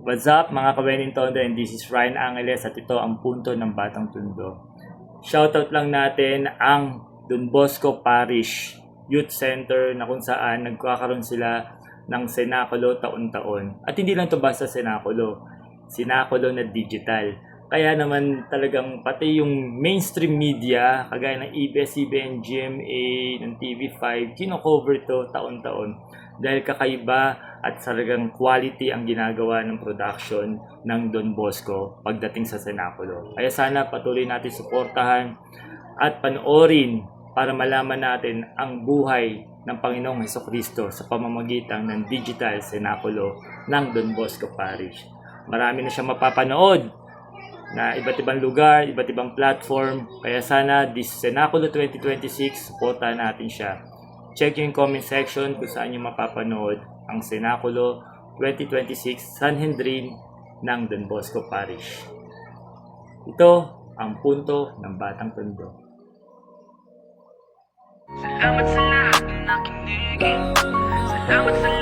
What's up mga Kawening Tondo, and this is Ryan Angeles at ito ang punto ng Batang Tondo. Shoutout lang natin ang Don Bosco Parish Youth Center na kung saan nagkakaroon sila ng senakulo taon-taon. At hindi lang to basta senakulo na digital. Kaya naman talagang pati yung mainstream media, kagaya ng ABS-CBN, GMA, ng TV5, kino-cover to taon-taon. Dahil kakaiba at talagang quality ang ginagawa ng production ng Don Bosco pagdating sa senakulo. Kaya sana patuloy natin suportahan at panoorin para malaman natin ang buhay ng Panginoong Hesukristo sa pamamagitan ng digital senakulo ng Don Bosco Parish. Marami na siyang mapapanood na iba't ibang lugar, iba't ibang platform. Kaya sana this Senakulo 2026, supportahan natin siya. Check yung comment section kung saan yung mapapanood ang Senakulo 2026 Sanhedrin ng Don Bosco Parish. Ito ang punto ng Batang Tondo. Salamat sa lahat ng nakinig. Salamat sa